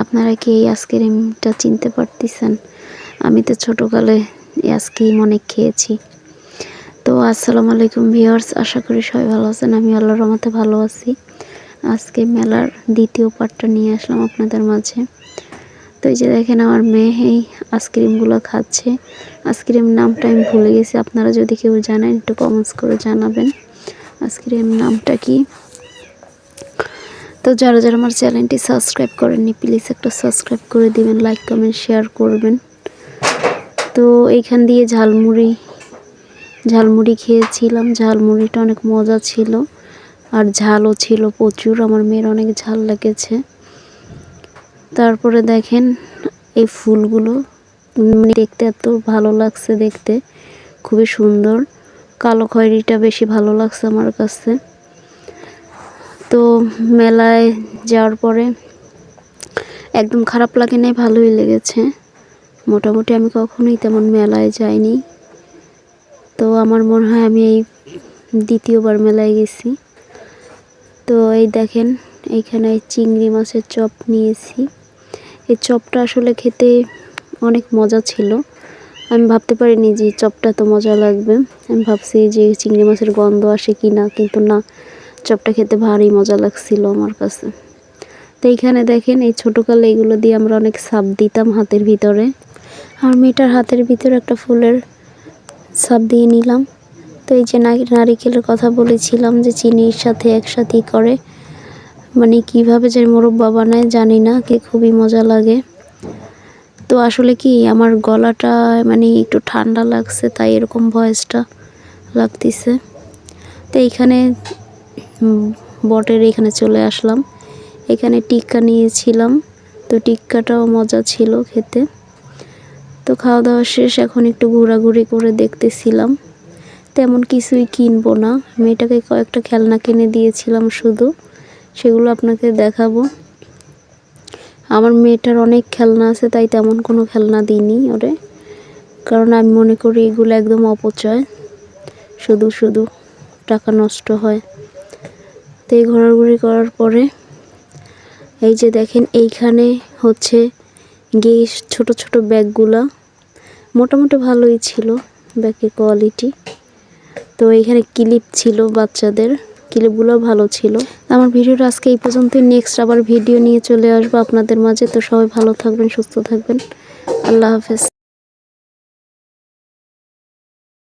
আপনারা কি এই আইসক্রিমটা চিনতে পারতেছেন? আমি তো ছোটোকালে এই আইসক্রিম অনেক খেয়েছি। তো আসসালামু আলাইকুম ভিউয়ার্স, আশা করি সবাই ভালো আছেন। আমি আল্লাহর রহমতে ভালো আছি। আজকে মেলার দ্বিতীয় পার্টটা নিয়ে আসলাম আপনাদের মাঝে। তো এই যে দেখেন আমার মেয়ে এই আইসক্রিমগুলো খাচ্ছে। আইসক্রিম নামটা আমি ভুলে গেছি, আপনারা যদি কেউ জানেন একটু কমেন্টস করে জানাবেন আইসক্রিম নামটা কি। তো যারা যারা আমার চ্যানেলটি সাবস্ক্রাইব করেননি প্লিজ একটা সাবস্ক্রাইব করে দিবেন, লাইক কমেন্ট শেয়ার করবেন। তো এইখান দিয়ে ঝালমুড়ি খেয়েছিলাম। ঝালমুড়িটা অনেক মজা ছিল আর ঝালও ছিল প্রচুর, আমার মেয়ের অনেক ঝাল লেগেছে। তারপরে দেখেন এই ফুলগুলো দেখতে এত ভালো লাগছে, দেখতে খুবই সুন্দর। কালো খয়েরিটা বেশি ভালো লাগছে আমার কাছে। তো মেলায় যাওয়ার পরে একদম খারাপ লাগে নাই, ভালোই লেগেছে মোটামুটি। আমি কখনোই তেমন মেলায় যাইনি, তো আমার মনে হয় আমি এই দ্বিতীয়বার মেলায় গেছি। তো এই দেখেন এইখানে চিংড়ি মাছের চপ নিয়েছি। এই চপটা আসলে খেতে অনেক মজা ছিল। আমি ভাবতে পারিনি যে চপটা তো মজা লাগবে। আমি ভাবছি যে চিংড়ি মাছের গন্ধ আসে কি না, কিন্তু না, চপটা খেতে ভারী মজা লাগছিল আমার কাছে। তো এইখানে দেখেন এই ছোটোকালে এগুলো দিয়ে আমরা অনেক ছাপ দিতাম হাতের ভিতরে। আর মেয়েটার হাতের ভিতরে একটা ফুলের ছাপ দিয়ে নিলাম। তো এই যে নারিকেলের কথা বলেছিলাম যে চিনির সাথে একসাথেই করে, মানে কিভাবে যে মোরব্বা বানায় জানি না, খুবই মজা লাগে। তো আসলে কি আমার গলাটা মানে একটু ঠান্ডা লাগছে, তাই এরকম ভয়েসটা লাগতেছে। তো এইখানে বটের এখানে চলে আসলাম। এখানে টিক্কা নিয়েছিলাম, তো টিক্কাটাও মজা ছিল খেতে। তো খাওয়া দাওয়া শেষ, এখন একটু ঘোরাঘুরি করে দেখতেছিলাম। তেমন কিছুই কিনবো না, মেয়েটাকে কয়েকটা খেলনা কিনে দিয়েছিলাম শুধু, সেগুলো আপনাকে দেখাবো। আমার মেয়েটার অনেক খেলনা আছে, তাই তেমন কোনো খেলনা দিইনি ওরে, কারণ আমি মনে করি এগুলো একদম অপচয়, শুধু শুধু টাকা নষ্ট হয়। তো এই ঘোরাঘুরি করার পরে এই যে দেখেন এইখানে হচ্ছে গিয়ে ছোট ছোট ব্যাগগুলা মোটামুটি ভালোই ছিল ব্যাগের কোয়ালিটি। তো এইখানে ক্লিপ ছিল, বাচ্চাদের ক্লিপগুলো ভালো ছিল। আমার ভিডিওটা আজকে এই পর্যন্তই। নেক্সট আবার ভিডিও নিয়ে চলে আসবো আপনাদের মাঝে। তো সবাই ভালো থাকবেন, সুস্থ থাকবেন। আল্লাহ হাফেজ।